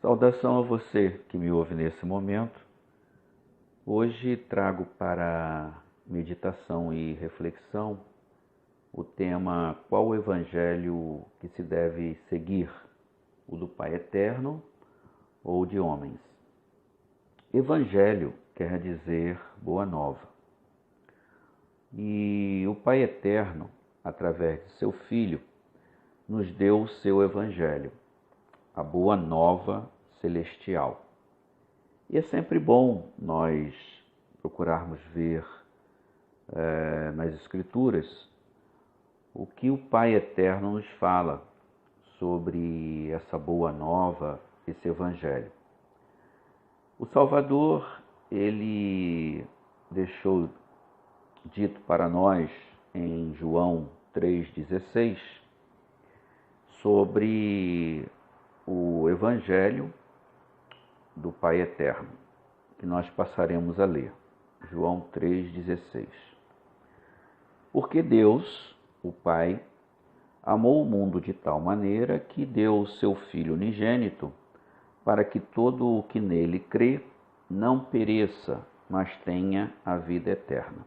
Saudação a você que me ouve nesse momento. Hoje trago para meditação e reflexão o tema: qual o evangelho que se deve seguir, o do Pai Eterno ou de homens? Evangelho quer dizer boa nova. E o Pai Eterno, através de seu Filho, nos deu o seu evangelho, a boa nova celestial. E é sempre bom nós procurarmos ver nas Escrituras o que o Pai Eterno nos fala sobre essa boa nova, esse evangelho. O Salvador, ele deixou dito para nós em João 3,16 sobre o evangelho do Pai Eterno, que nós passaremos a ler. João 3,16. Porque Deus, o Pai, amou o mundo de tal maneira que deu o seu Filho unigênito, para que todo o que nele crê não pereça, mas tenha a vida eterna.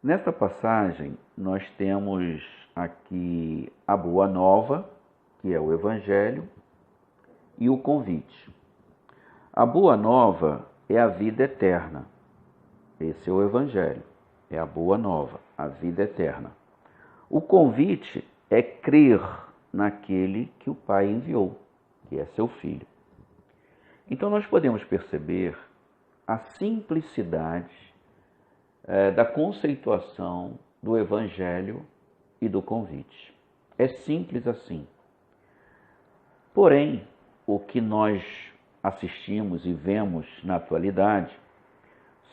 Nesta passagem, nós temos aqui a boa nova, que é o evangelho, e o convite. A boa nova é a vida eterna. Esse é o evangelho, é a boa nova, a vida eterna. O convite é crer naquele que o Pai enviou, que é seu Filho. Então nós podemos perceber a simplicidade da conceituação do evangelho e do convite. É simples assim. Porém, o que nós assistimos e vemos na atualidade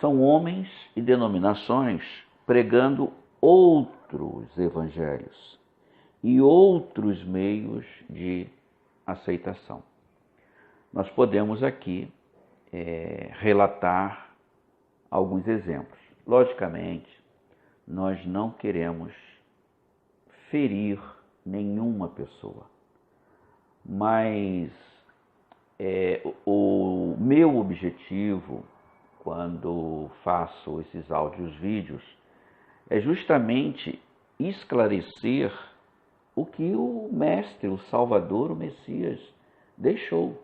são homens e denominações pregando outros evangelhos e outros meios de aceitação. Nós podemos aqui relatar alguns exemplos. Logicamente, nós não queremos ferir nenhuma pessoa, mas o meu objetivo quando faço esses áudios vídeos é justamente esclarecer o que o Mestre, o Salvador, o Messias deixou,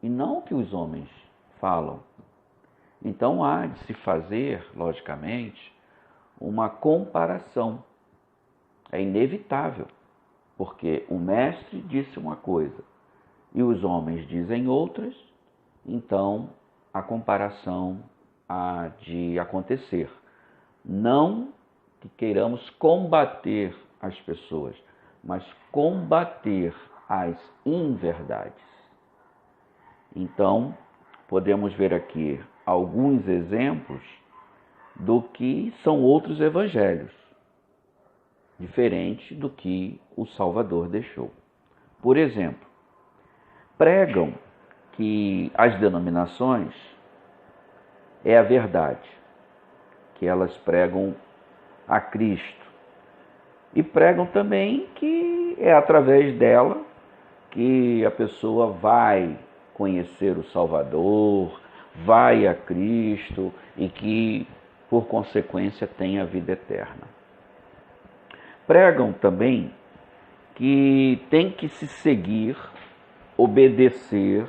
e não o que os homens falam. Então há de se fazer, logicamente, uma comparação. É inevitável, porque o Mestre disse uma coisa e os homens dizem outras, então a comparação há de acontecer. Não que queiramos combater as pessoas, mas combater as inverdades. Então, podemos ver aqui alguns exemplos do que são outros evangelhos, diferente do que o Salvador deixou. Por exemplo, pregam que as denominações é a verdade, que elas pregam a Cristo. E pregam também que é através dela que a pessoa vai conhecer o Salvador, vai a Cristo e que, por consequência, tem a vida eterna. Pregam também que tem que se seguir, obedecer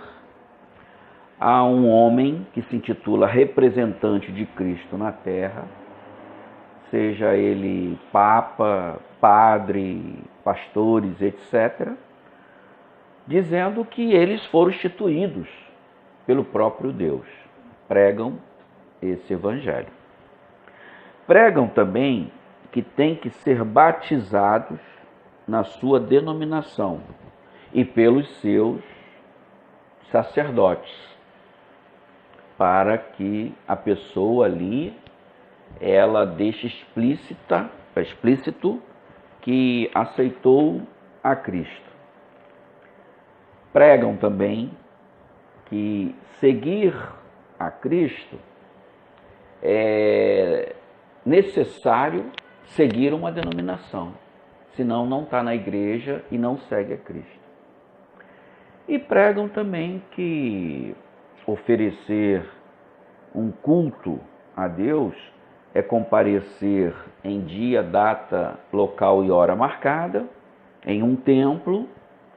a um homem que se intitula representante de Cristo na Terra, seja ele papa, padre, pastores, etc., dizendo que eles foram instituídos pelo próprio Deus. Pregam esse evangelho. Pregam também que tem que ser batizados na sua denominação e pelos seus sacerdotes, para que a pessoa ali ela deixe explícito que aceitou a Cristo. Pregam também que seguir a Cristo é necessário seguir uma denominação, senão não está na igreja e não segue a Cristo. E pregam também que oferecer um culto a Deus é comparecer em dia, data, local e hora marcada, em um templo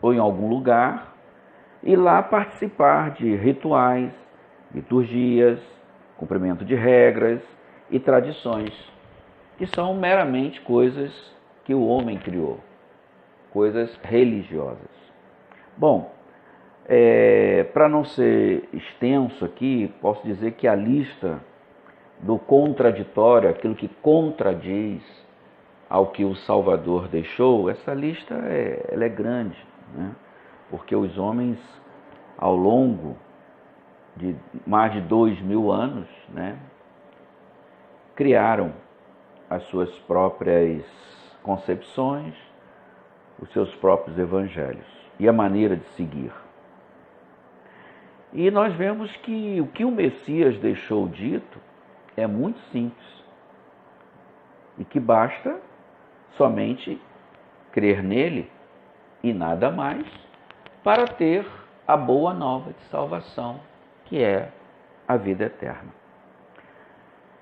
ou em algum lugar, e lá participar de rituais, liturgias, cumprimento de regras e tradições, que são meramente coisas que o homem criou, coisas religiosas. Bom, para não ser extenso aqui, posso dizer que a lista do contraditório, aquilo que contradiz ao que o Salvador deixou, essa lista ela é grande, né? Porque os homens, ao longo de mais de 2000 anos, né, criaram as suas próprias concepções, os seus próprios evangelhos e a maneira de seguir. E nós vemos que o que o Messias deixou dito é muito simples e que basta somente crer nele e nada mais para ter a boa nova de salvação, que é a vida eterna.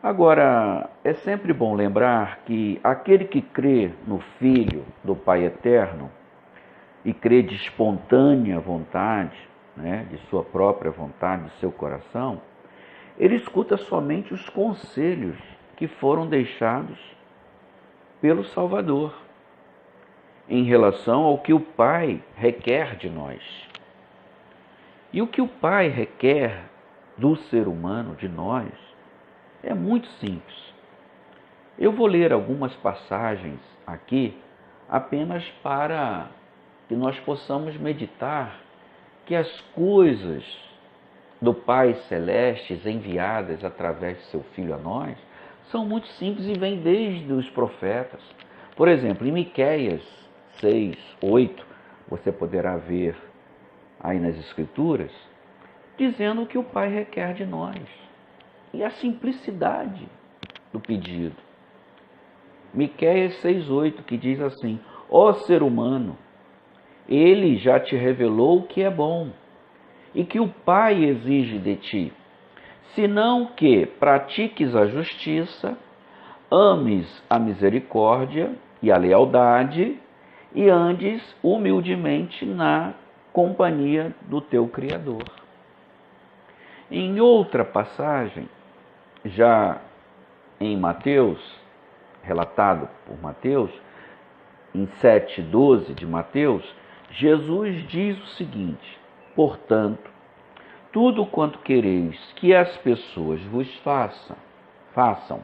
Agora, é sempre bom lembrar que aquele que crê no Filho do Pai Eterno e crê de espontânea vontade, né, de sua própria vontade, de seu coração, ele escuta somente os conselhos que foram deixados pelo Salvador em relação ao que o Pai requer de nós. E o que o Pai requer do ser humano, de nós, é muito simples. Eu vou ler algumas passagens aqui apenas para que nós possamos meditar que as coisas do Pai Celestes enviadas através de seu Filho a nós são muito simples e vêm desde os profetas. Por exemplo, em Miqueias 6, 8, você poderá ver aí nas Escrituras, dizendo o que o Pai requer de nós. E a simplicidade do pedido. Miqueias 6, 8, que diz assim: ó ser humano, ele já te revelou o que é bom e que o Pai exige de ti, senão que pratiques a justiça, ames a misericórdia e a lealdade e andes humildemente na companhia do teu Criador. Em outra passagem, já em Mateus, relatado por Mateus, em 7,12 de Mateus, Jesus diz o seguinte: portanto, tudo quanto quereis que as pessoas vos façam,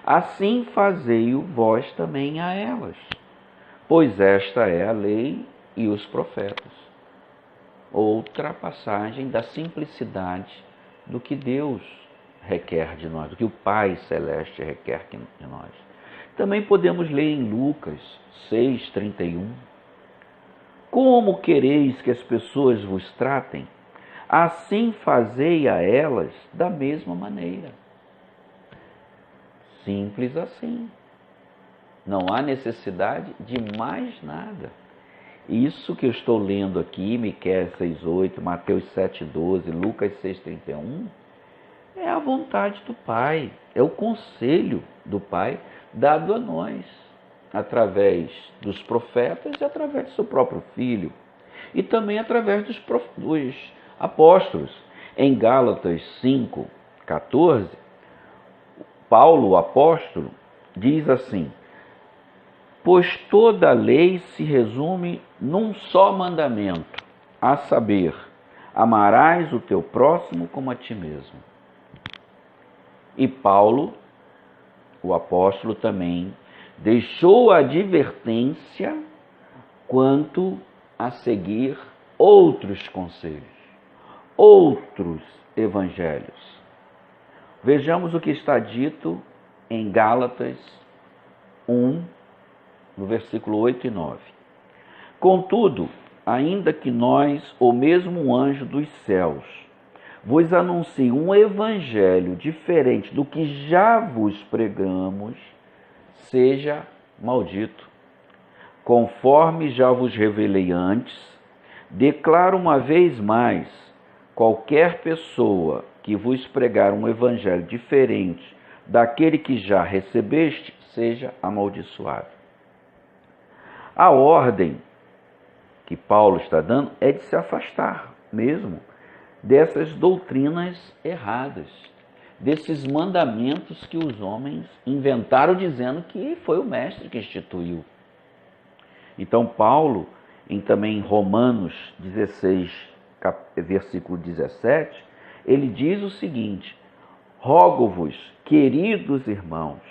assim fazei-o vós também a elas, pois esta é a lei e os profetas. Outra passagem da simplicidade do que Deus requer de nós, do que o Pai Celeste requer de nós. Também podemos ler em Lucas 6,31. Como quereis que as pessoas vos tratem, assim fazei a elas da mesma maneira. Simples assim. Não há necessidade de mais nada. Isso que eu estou lendo aqui, Miqueias 6,8, Mateus 7,12, Lucas 6,31, é a vontade do Pai, é o conselho do Pai dado a nós, através dos profetas e através do seu próprio Filho, e também através dos apóstolos. Em Gálatas 5,14, Paulo, o apóstolo, diz assim: pois toda a lei se resume num só mandamento, a saber, amarás o teu próximo como a ti mesmo. E Paulo, o apóstolo, também deixou a advertência quanto a seguir outros conselhos, outros evangelhos. Vejamos o que está dito em Gálatas 1, no versículo 8 e 9. Contudo, ainda que nós, ou mesmo um anjo dos céus, vos anuncie um evangelho diferente do que já vos pregamos, seja maldito. Conforme já vos revelei antes, Declaro uma vez mais: qualquer pessoa que vos pregar um evangelho diferente daquele que já recebeste, seja amaldiçoado. A ordem que Paulo está dando é de se afastar mesmo dessas doutrinas erradas, desses mandamentos que os homens inventaram dizendo que foi o mestre que instituiu. Então Paulo, também em Romanos 16, versículo 17, ele diz o seguinte: rogo-vos, queridos irmãos,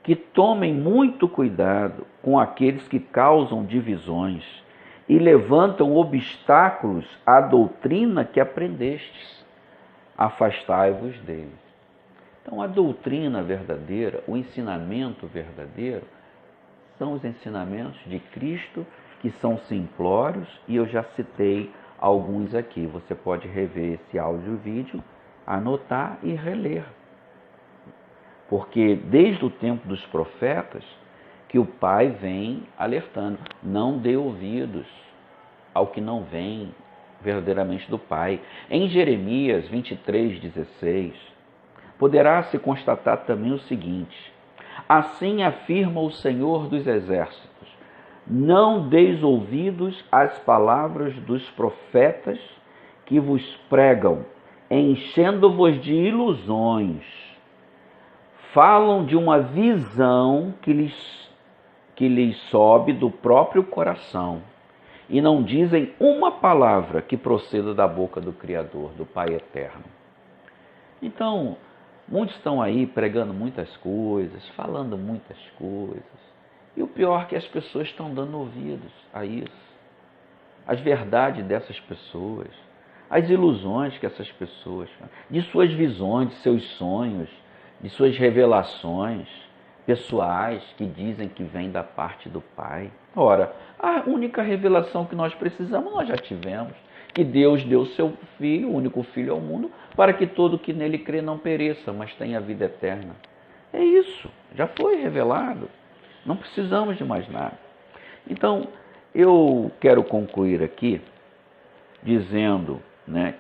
que tomem muito cuidado com aqueles que causam divisões e levantam obstáculos à doutrina que aprendestes. Afastai-vos deles. Então, a doutrina verdadeira, o ensinamento verdadeiro, são os ensinamentos de Cristo, que são simplórios, e eu já citei alguns aqui. Você pode rever esse áudio e vídeo, anotar e reler. Porque desde o tempo dos profetas que o Pai vem alertando: não dê ouvidos ao que não vem verdadeiramente do Pai. Em Jeremias 23:16, poderá-se constatar também o seguinte: assim afirma o Senhor dos Exércitos: não deis ouvidos às palavras dos profetas que vos pregam, enchendo-vos de ilusões. Falam de uma visão que lhes sobe do próprio coração e não dizem uma palavra que proceda da boca do Criador, do Pai Eterno. Então, muitos estão aí pregando muitas coisas, falando muitas coisas, e o pior é que as pessoas estão dando ouvidos a isso. As verdades dessas pessoas, as ilusões que essas pessoas, de suas visões, de seus sonhos, de suas revelações pessoais que dizem que vem da parte do Pai. Ora, a única revelação que nós precisamos, nós já tivemos, que Deus deu seu Filho, o único Filho ao mundo, para que todo que nele crê não pereça, mas tenha vida eterna. É isso, já foi revelado. Não precisamos de mais nada. Então, eu quero concluir aqui dizendo,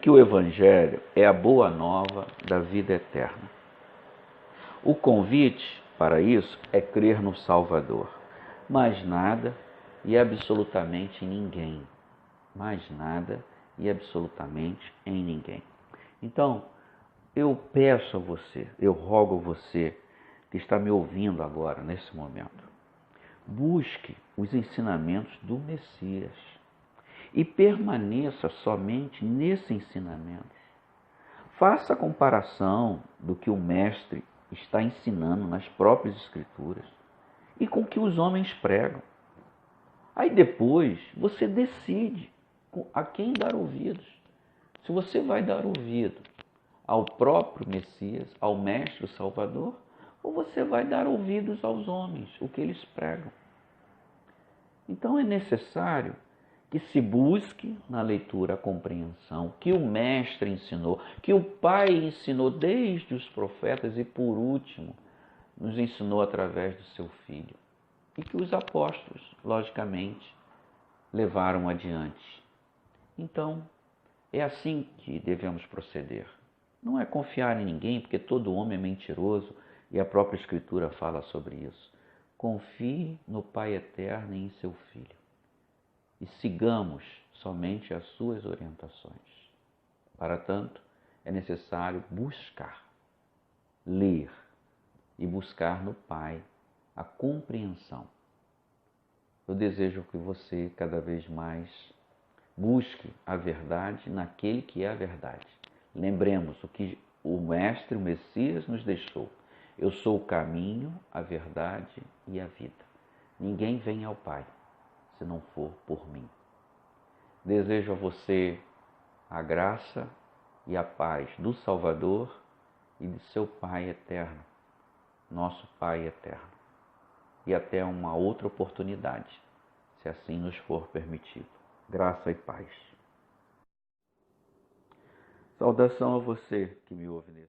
que o Evangelho é a boa nova da vida eterna. O convite para isso é crer no Salvador. Mais nada e absolutamente ninguém. Mais nada e absolutamente em ninguém. Então, eu peço a você, eu rogo a você que está me ouvindo agora, nesse momento, busque os ensinamentos do Messias e permaneça somente nesse ensinamento. Faça a comparação do que o Mestre está ensinando nas próprias Escrituras e com o que os homens pregam. Aí depois você decide a quem dar ouvidos. Se você vai dar ouvido ao próprio Messias, ao Mestre, o Salvador, ou você vai dar ouvidos aos homens, o que eles pregam. Então é necessário que se busque na leitura a compreensão que o Mestre ensinou, que o Pai ensinou desde os profetas e, por último, nos ensinou através do seu Filho. E que os apóstolos, logicamente, levaram adiante. Então, é assim que devemos proceder. Não é confiar em ninguém, porque todo homem é mentiroso e a própria Escritura fala sobre isso. Confie no Pai Eterno e em seu Filho. E sigamos somente as suas orientações. Para tanto, é necessário buscar, ler e buscar no Pai a compreensão. Eu desejo que você cada vez mais busque a verdade naquele que é a verdade. Lembremos o que o Mestre, o Messias, nos deixou. Eu sou o caminho, a verdade e a vida. Ninguém vem ao Pai se não for por mim. Desejo a você a graça e a paz do Salvador e de seu Pai eterno, nosso Pai eterno. E até uma outra oportunidade, se assim nos for permitido. Graça e paz. Saudação a você que me ouve nesse